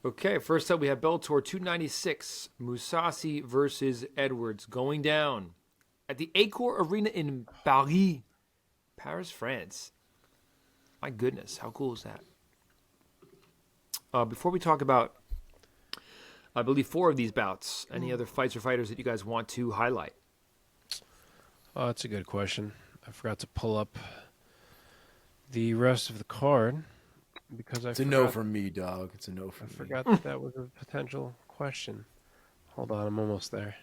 Okay, first up we have Bellator 296, Mousasi versus Edwards going down at the Accor Arena in Paris, France. My goodness, how cool is that? Before we talk about, I believe, 4 of these bouts, any other fights or fighters that you guys want to highlight? Oh, that's a good question. I forgot to pull up the rest of the card because It's a no from me, dog. It's a no from me. I forgot that was a potential question. Hold on, I'm almost there.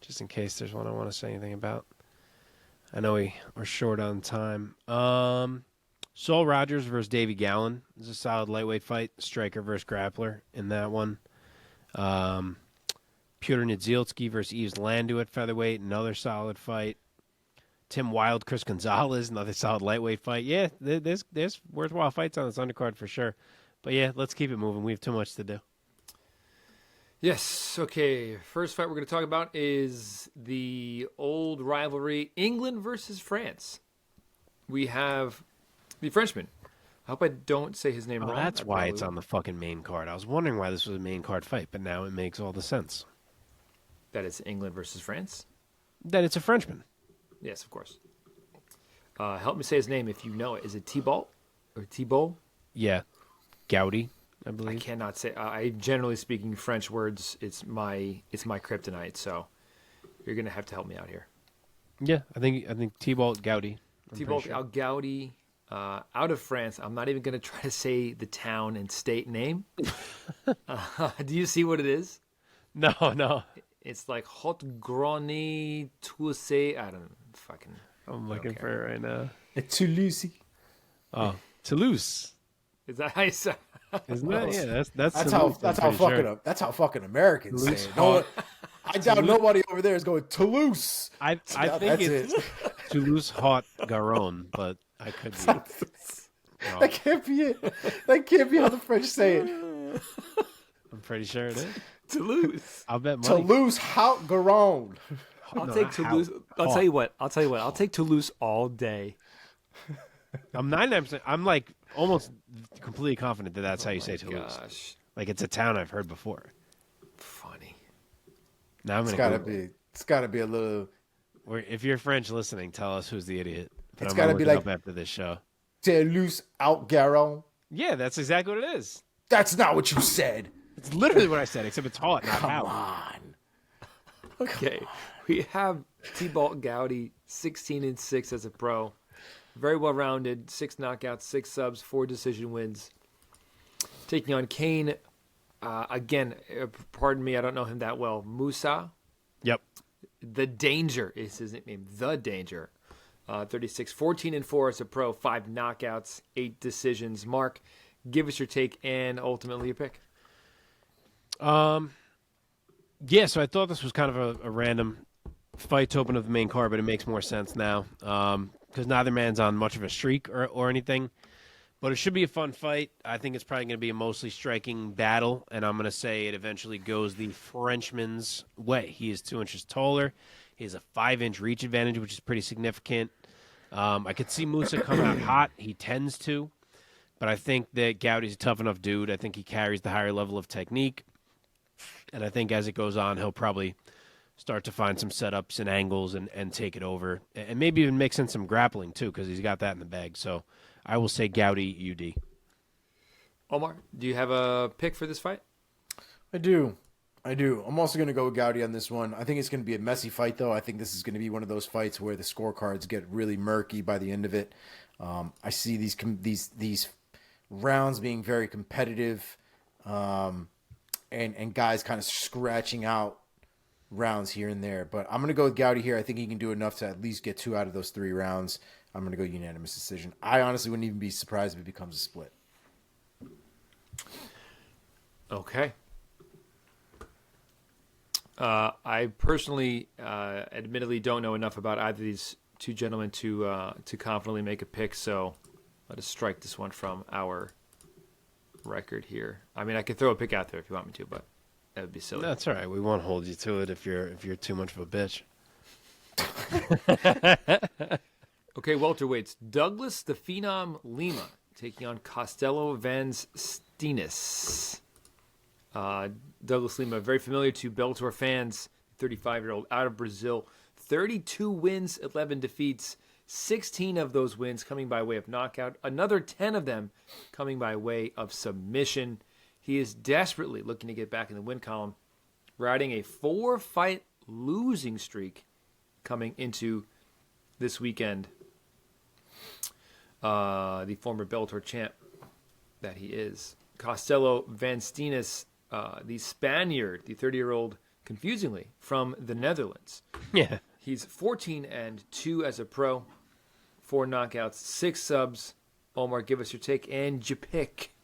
Just in case there's one I want to say anything about. I know we're short on time. Saul Rogers versus Davey Gallen is a solid lightweight fight. Striker versus grappler in that one. Pyotr Nidzielski versus Yves Landau at featherweight, another solid fight. Tim Wilde, Chris Gonzalez, another solid lightweight fight. Yeah, there's worthwhile fights on this undercard for sure. But yeah, let's keep it moving. We have too much to do. Yes, okay. First fight we're going to talk about is the old rivalry, England versus France. We have the Frenchman. I hope I don't say his name wrong. That's why it's on the fucking main card. I was wondering why this was a main card fight, but now it makes all the sense. That it's England versus France? That it's a Frenchman. Yes, of course. Help me say his name if you know it. Is it Thibault or Thibault? Yeah. Gouti, I believe. I cannot say. I generally speaking French words. It's my kryptonite. So you're gonna have to help me out here. Yeah, I think Thibault Gouti. Thibault Gouti, out of France. I'm not even gonna try to say the town and state name. Do you see what it is? No. It's like Hot Grony Toulouse. I don't fucking. I'm looking for it right now. Toulouse. Oh, Toulouse. Is that how you say? Isn't that? Yeah, that's how fucking Americans say it. No, I doubt nobody over there is going Toulouse. I think it's Toulouse Hot Garonne, but I could be. That can't be it. That can't be how the French say it. I'm pretty sure it is. Toulouse. I'll bet money. Toulouse Hot Garonne. I'll take Toulouse. I'll tell you what. I'll take Toulouse all day. I'm 99%. I'm like almost completely confident that that's how you say Toulouse. Gosh. Like it's a town I've heard before. Funny. Now I'm It's gotta be a little. Or if you're French listening, tell us who's the idiot. But It's I'm gotta gonna be look it like up after this show. Toulouse Out Garonne. Yeah, that's exactly what it is. That's not what you said. It's literally what I said, except it's hot, not Come how. on. Okay, we have Thibault Gouti, 16-6 as a pro. Very well-rounded, 6 knockouts, 6 subs, 4 decision wins. Taking on Kane, again, pardon me, I don't know him that well. Mousah, Yep. The Danger is his nickname. The Danger. 36, 14-4 as a pro, 5 knockouts, 8 decisions. Mark, give us your take and ultimately your pick. Yeah, so I thought this was kind of a random fight to open up the main card, but it makes more sense now because neither man's on much of a streak or anything. But it should be a fun fight. I think it's probably going to be a mostly striking battle, and I'm going to say it eventually goes the Frenchman's way. He is 2 inches taller. He has a 5-inch reach advantage, which is pretty significant. I could see Mousah come out hot. He tends to. But I think that Gouti's a tough enough dude. I think he carries the higher level of technique. And I think as it goes on, he'll probably start to find some setups and angles and take it over. And maybe even mix in some grappling, too, because he's got that in the bag. So I will say Gouti UD. Omar, do you have a pick for this fight? I do. I'm also going to go with Gouti on this one. I think it's going to be a messy fight, though. I think this is going to be one of those fights where the scorecards get really murky by the end of it. I see these rounds being very competitive, and guys kind of scratching out rounds here and there. But I'm going to go with Gouti here. I think he can do enough to at least get 2 out of those 3 rounds. I'm going to go unanimous decision. I honestly wouldn't even be surprised if it becomes a split. Okay. I personally, admittedly, don't know enough about either of these 2 gentlemen to confidently make a pick. So let us strike this one from our record here. I mean, I could throw a pick out there if you want me to, but that would be silly. That's all right. We won't hold you to it if you're too much of a bitch. Okay, welterweights. Douglas the Phenom Lima taking on Costello Vans Steenis. Douglas Lima, very familiar to Bellator fans, 35-year-old out of Brazil. 32 wins, 11 defeats, 16 of those wins coming by way of knockout, another 10 of them coming by way of submission. He is desperately looking to get back in the win column, riding a 4-fight losing streak coming into this weekend. The former Bellator champ that he is. Costello Van Steenis, the Spaniard, the 30-year-old, confusingly, from the Netherlands. Yeah. He's 14-2 as a pro, 4 knockouts, 6 subs. Omar, give us your take and your pick.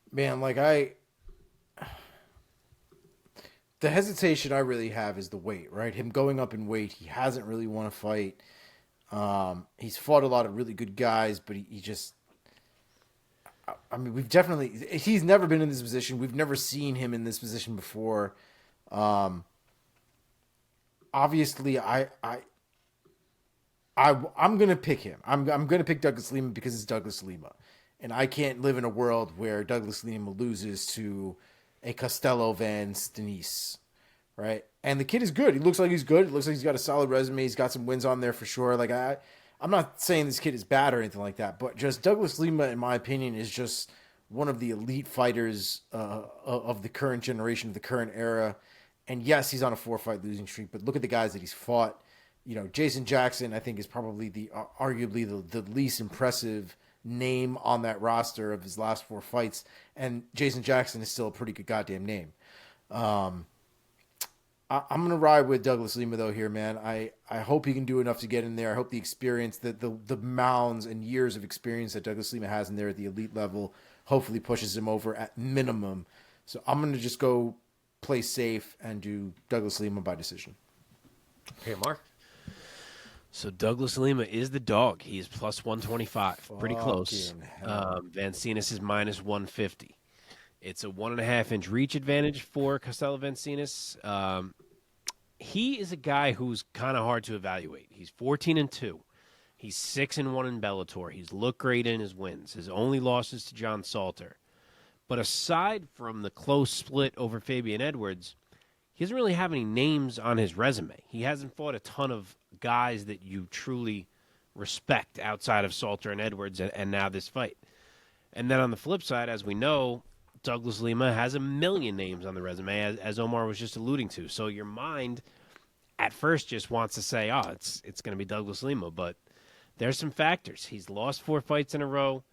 Man, the hesitation I really have is the weight, right? Him going up in weight, he hasn't really won a fight. He's fought a lot of really good guys, but he just, I mean, he's never been in this position. We've never seen him in this position before. Obviously, I'm gonna pick him. I'm gonna pick Douglas Lima because it's Douglas Lima, and I can't live in a world where Douglas Lima loses to a Costello Van Steenis, right? And the kid is good. He looks like he's good. It looks like he's got a solid resume. He's got some wins on there for sure. Like I'm not saying this kid is bad or anything like that, but just Douglas Lima, in my opinion, is just one of the elite fighters of the current generation, of the current era. And yes, he's on a 4-fight losing streak, but look at the guys that he's fought. You know, Jason Jackson, I think, is probably arguably the least impressive name on that roster of his last 4 fights. And Jason Jackson is still a pretty good goddamn name. I'm going to ride with Douglas Lima, though, here, man. I hope he can do enough to get in there. I hope the experience, the mounds and years of experience that Douglas Lima has in there at the elite level hopefully pushes him over at minimum. So I'm going to just go play safe and do Douglas Lima by decision. Okay, Mark. So Douglas Lima is the dog. He is plus 125. Pretty close. Van Steenis is minus 150. It's a 1.5-inch reach advantage for Costello Van Steenis. He is a guy who's kind of hard to evaluate. He's 14-2. He's 6-1 in Bellator. He's looked great in his wins. His only losses to John Salter. But aside from the close split over Fabian Edwards, he doesn't really have any names on his resume. He hasn't fought a ton of guys that you truly respect outside of Salter and Edwards and now this fight. And then on the flip side, as we know, Douglas Lima has a million names on the resume, as Omar was just alluding to. So your mind at first just wants to say, oh, it's going to be Douglas Lima. But there's some factors. He's lost 4 fights in a row.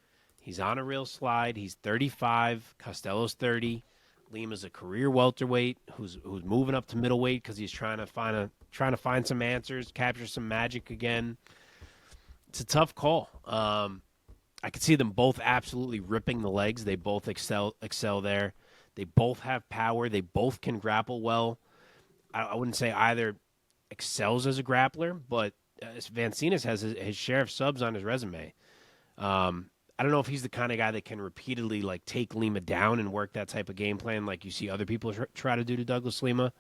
He's on a real slide. He's 35. Costello's 30. Lima's a career welterweight who's moving up to middleweight because he's trying to find some answers, capture some magic again. It's a tough call. I could see them both absolutely ripping the legs. They both excel there. They both have power. They both can grapple well. I wouldn't say either excels as a grappler, but Van Steenis has his share of subs on his resume. I don't know if he's the kind of guy that can repeatedly take Lima down and work that type of game plan like you see other people try to do to Douglas Lima.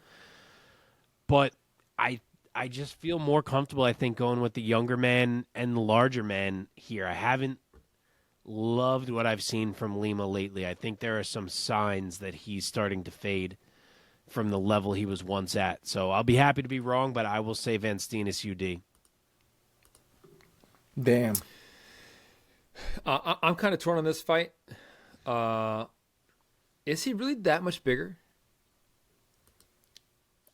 But I just feel more comfortable, I think, going with the younger man and the larger man here. I haven't loved what I've seen from Lima lately. I think there are some signs that he's starting to fade from the level he was once at. So I'll be happy to be wrong, but I will say Van Steenis UD. Damn. I'm kind of torn on this fight. Is he really that much bigger?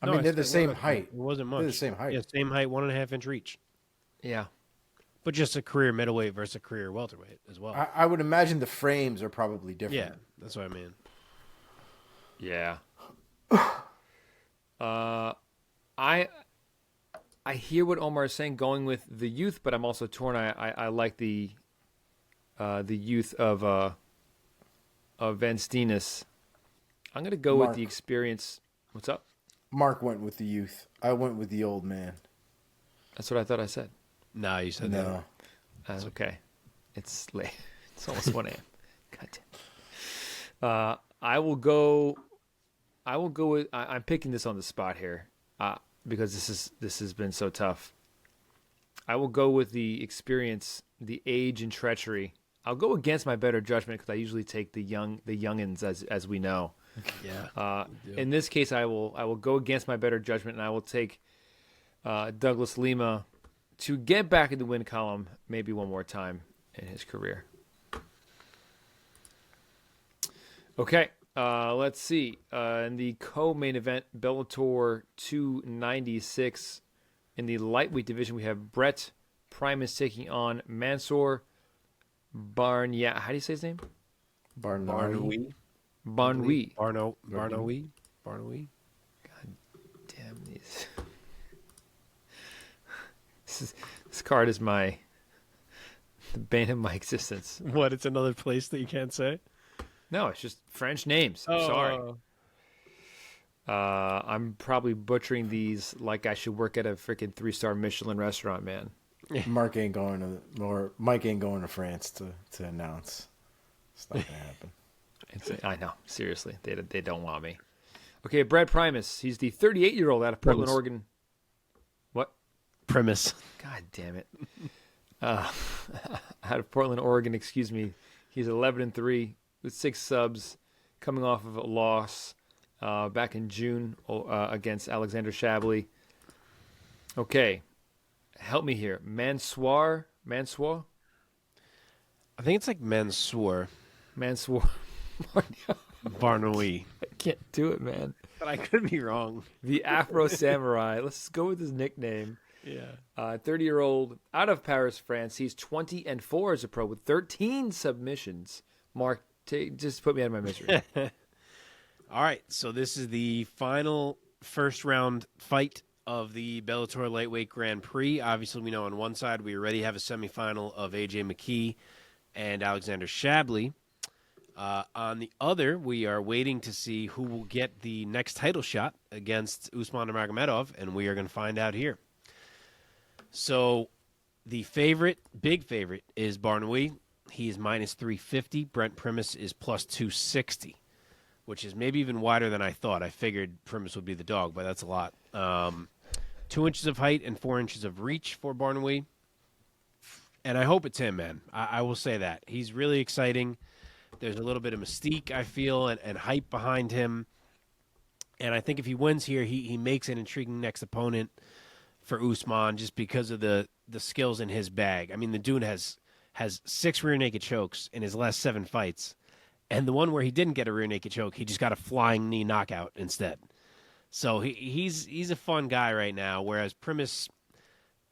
I mean, they're the same height. It wasn't much. They're the same height. Yeah, same height, 1.5-inch reach. Yeah. But just a career middleweight versus a career welterweight as well. I would imagine the frames are probably different. Yeah, that's what I mean. Yeah. I hear what Omar is saying, going with the youth, but I'm also torn. I like the youth of Van Steenis. I'm going to go with the experience. What's up? Mark went with the youth. I went with the old man. That's what I thought I said. No, you said No. That's okay. It's late. It's almost 1 a.m. God damn. I will go with. I'm picking this on the spot here because this has been so tough. I will go with the experience, the age and treachery I'll go against my better judgment because I usually take the youngins as we know. Yeah. In this case, I will go against my better judgment, and I will take Douglas Lima to get back in the win column maybe one more time in his career. Okay, let's see. In the co-main event, Bellator 296, in the lightweight division, we have Brett Primus taking on Mansour Barnaoui. How do you say his name? Barnaoui. Barnaoui. Barnaoui. God damn these. This card is the bane of my existence. What? It's another place that you can't say? No, it's just French names. I'm sorry. I'm probably butchering these like I should work at a freaking 3-star Michelin restaurant, man. Mike ain't going to France to announce. It's not gonna happen. I know, seriously, they don't want me. Okay, Brad Primus. He's the 38-year-old out of Portland, Oregon. What? Primus. God damn it. Out of Portland, Oregon. Excuse me. He's 11-3 with 6 subs, coming off of a loss back in June against Alexander Shabley. Okay. Help me here. Mansour? I think it's like Mansour. Barnaoui. I can't do it, man. But I could be wrong. The Afro Samurai. Let's go with his nickname. Yeah. 30-year-old out of Paris, France. He's 20-4 as a pro with 13 submissions. Mark, just put me out of my misery. All right. So this is the final first round fight of the Bellator Lightweight Grand Prix. Obviously, we know on one side we already have a semifinal of AJ McKee and Alexander Shabley. On the other, we are waiting to see who will get the next title shot against Usman Nurmagomedov, and we are going to find out here. So the big favorite, is Barnaoui. He is minus 350. Brent Primus is plus 260, which is maybe even wider than I thought. I figured Primus would be the dog, but that's a lot. 2 inches of height and 4 inches of reach for Barnaoui. And I hope it's him, man. I will say that. He's really exciting. There's a little bit of mystique, I feel, and hype behind him. And I think if he wins here, he makes an intriguing next opponent for Usman just because of the skills in his bag. I mean, the dude has 6 rear naked chokes in his last 7 fights. And the one where he didn't get a rear naked choke, he just got a flying knee knockout instead. So he's a fun guy right now, whereas Primus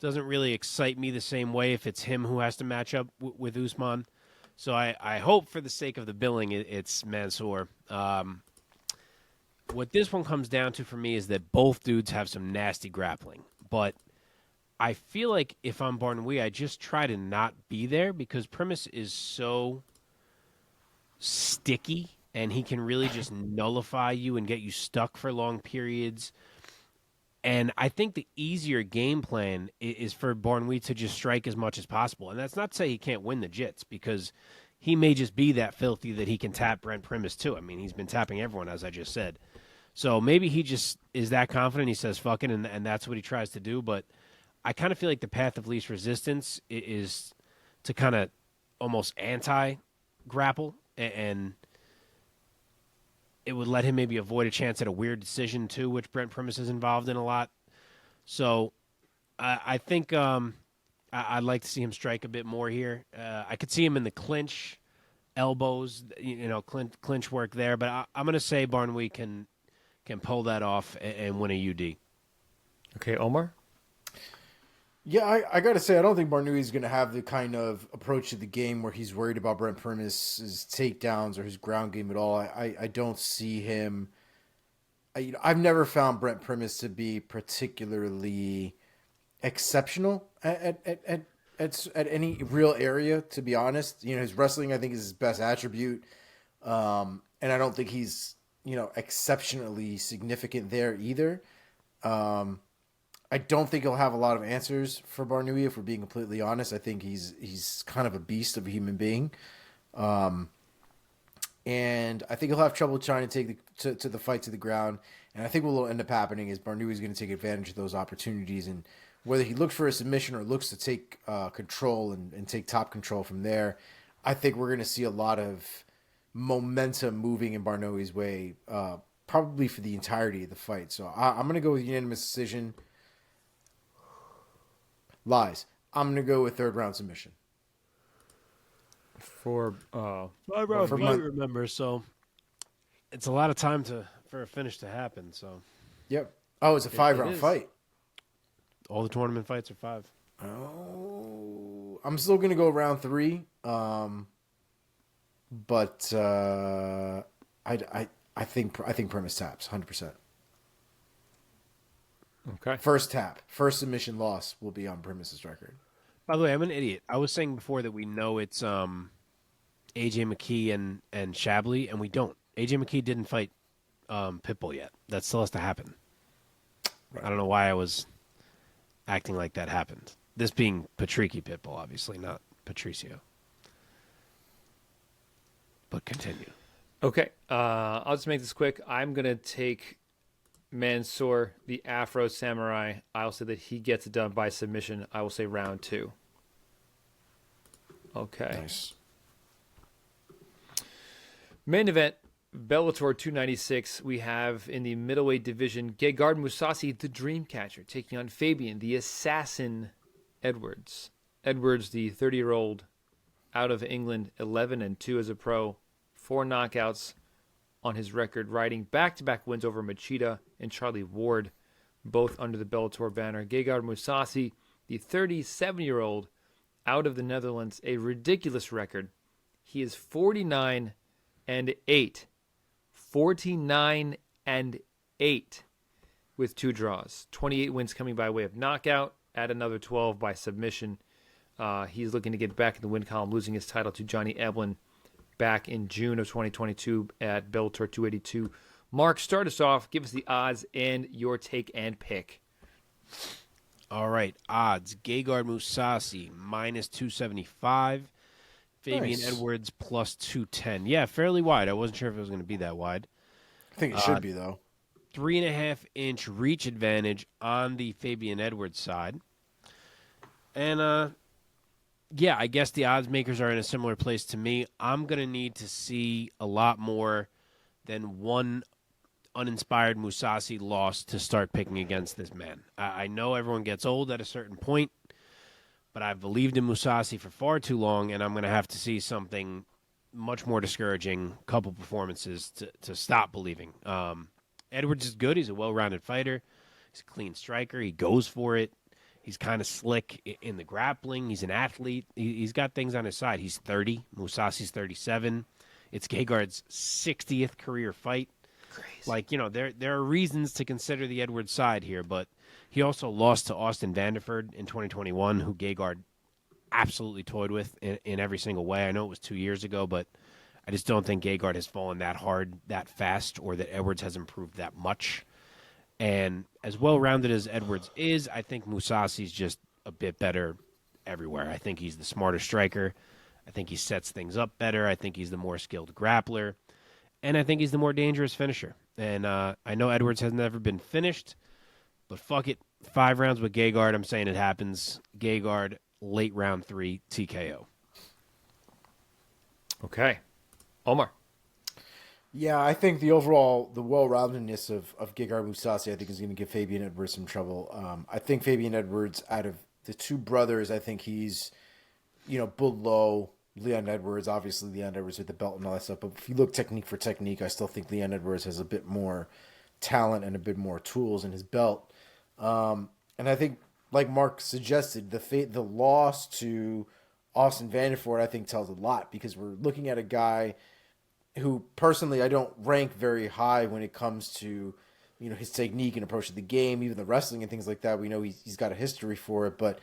doesn't really excite me the same way if it's him who has to match up with Usman. So I hope for the sake of the billing it's Mansour. What this one comes down to for me is that both dudes have some nasty grappling. But I feel like if I'm Barnaoui, I just try to not be there because Primus is so sticky and he can really just nullify you and get you stuck for long periods. And I think the easier game plan is for Barnaoui to just strike as much as possible. And that's not to say he can't win the jits because he may just be that filthy that he can tap Brent Primus too. I mean, he's been tapping everyone, as I just said. So maybe he just is that confident. He says, fuck it, and that's what he tries to do. But I kind of feel like the path of least resistance is to kind of almost anti-grapple, and it would let him maybe avoid a chance at a weird decision too, which Brent Primus is involved in a lot. So I think I'd like to see him strike a bit more here. I could see him in the clinch, elbows, clinch work there. But I'm going to say Barnaoui can pull that off and win a UD. Okay, Omar? Yeah, I got to say, I don't think Barnaoui is going to have the kind of approach to the game where he's worried about Brent Primus' takedowns or his ground game at all. I don't see him. I've never found Brent Primus to be particularly exceptional at any real area, to be honest. His wrestling, I think, is his best attribute. And I don't think he's, exceptionally significant there either. I don't think he'll have a lot of answers for Barnaoui, if we're being completely honest. I think he's kind of a beast of a human being. And I think he'll have trouble trying to take the fight to the ground. And I think what will end up happening is Barnaoui is going to take advantage of those opportunities. And whether he looks for a submission or looks to take control and take top control from there, I think we're going to see a lot of momentum moving in Barnaoui's way, probably for the entirety of the fight. So I'm going to go with unanimous decision. Lies. I'm going to go with third round submission. For 5-round for fight, remember, so it's a lot of time for a finish to happen. So Yep. Oh, it's a 5-round is. fight. all the tournament fights are 5. Oh, I'm still going to go round 3. But I think Primus taps 100%. okay. First tap, first submission loss will be on Primus's record. By the way, I'm an idiot. I was saying before that we know it's AJ McKee and Shabley, and we don't. AJ McKee didn't fight Pitbull yet. That still has to happen. Right. I don't know why I was acting like that happened. This being Patricky Pitbull, obviously, not Patricio. But continue. Okay. I'll just make this quick. I'm going to take Mansour, the Afro Samurai. I'll say that he gets it done by submission. I will say round 2. Okay. Nice. Main event, Bellator 296. We have in the middleweight division, Gegard Mousasi, the Dreamcatcher, taking on Fabian, the Assassin Edwards. Edwards, the 30-year-old out of England, 11-2 as a pro, 4 knockouts on his record, riding back-to-back wins over Machida and Charlie Ward, both under the Bellator banner. Gegard Mousasi, the 37-year-old out of the Netherlands, a ridiculous record. He is 49-8. 49-8 with 2 draws. 28 wins coming by way of knockout, add another 12 by submission. He's looking to get back in the win column, losing his title to Johnny Eblen back in June of 2022 at Bellator 282. Mark, start us off. Give us the odds and your take and pick. All right, odds. Gegard Mousasi, minus 275. Fabian Nice. Edwards, plus 210. Yeah, fairly wide. I wasn't sure if it was going to be that wide. I think it should be, though. 3.5-inch reach advantage on the Fabian Edwards side. And, yeah, I guess the odds makers are in a similar place to me. I'm going to need to see a lot more than one uninspired Mousasi loss to start picking against this man. I know everyone gets old at a certain point, but I've believed in Mousasi for far too long, and I'm going to have to see something much more discouraging, couple performances to stop believing. Edwards is good. He's a well-rounded fighter. He's a clean striker. He goes for it. He's kind of slick in the grappling. He's an athlete. He's got things on his side. He's 30. Mousasi's 37. It's Gegard's 60th career fight. Crazy. Like, you know, there are reasons to consider the Edwards side here, but he also lost to Austin Vanderford in 2021, who Gegard absolutely toyed with in every single way. I know it was 2 years ago, but I just don't think Gegard has fallen that hard that fast, or that Edwards has improved that much. And as well-rounded as Edwards is, I think Mousasi's just a bit better everywhere. I think he's the smarter striker. I think he sets things up better. I think he's the more skilled grappler. And I think he's the more dangerous finisher. And I know Edwards has never been finished, but fuck it. 5 rounds with Gegard. I'm saying it happens. Gegard, late round 3, TKO. Okay. Omar. Yeah, I think the well-roundedness of Gegard Mousasi, I think, is going to give Fabian Edwards some trouble. I think Fabian Edwards, out of the 2 brothers, I think he's, below Leon Edwards. Obviously, Leon Edwards with the belt and all that stuff. But if you look technique for technique, I still think Leon Edwards has a bit more talent and a bit more tools in his belt. And I think, like Mark suggested, the loss to Austin Vanderford, I think, tells a lot, because we're looking at a guy who, personally, I don't rank very high when it comes to, his technique and approach to the game, even the wrestling and things like that. We know he's got a history for it, but,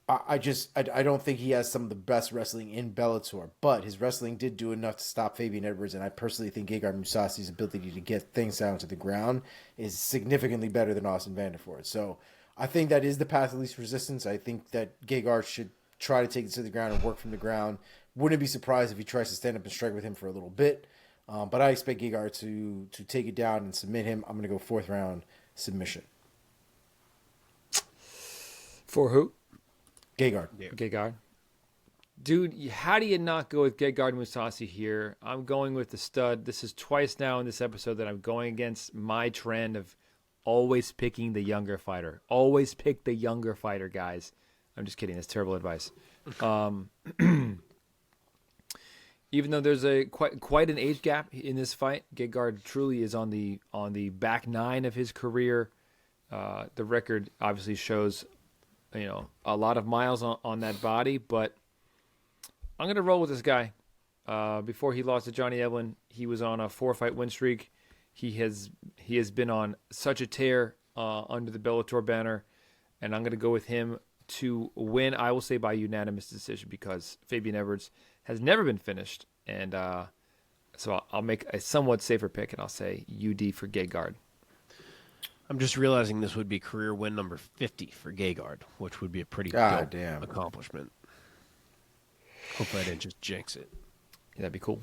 I don't think he has some of the best wrestling in Bellator, but his wrestling did do enough to stop Fabian Edwards, and I personally think Gegard Mousasi's ability to get things down to the ground is significantly better than Austin Vanderford. So I think that is the path of least resistance. I think that Gegard should try to take it to the ground and work from the ground. Wouldn't be surprised if he tries to stand up and strike with him for a little bit, but I expect Gegard to take it down and submit him. I'm going to go 4th round submission. For who? Gegard. Gegard. Dude, how do you not go with Gegard Mousasi here? I'm going with the stud. This is twice now in this episode that I'm going against my trend of always picking the younger fighter. Always pick the younger fighter, guys. I'm just kidding. That's terrible advice. Even though there's a quite an age gap in this fight, Gegard truly is on the back nine of his career. The record obviously shows, a lot of miles on that body, but I'm going to roll with this guy. Before he lost to Johnny Evelyn, he was on a 4-fight win streak. He has been on such a tear under the Bellator banner, and I'm going to go with him to win. I will say by unanimous decision because Fabian Edwards has never been finished, and so I'll make a somewhat safer pick, and I'll say UD for Gegard. I'm just realizing this would be career win number 50 for Gegard, which would be a pretty God dope damn accomplishment. Hopefully I didn't just jinx it. Yeah, that'd be cool.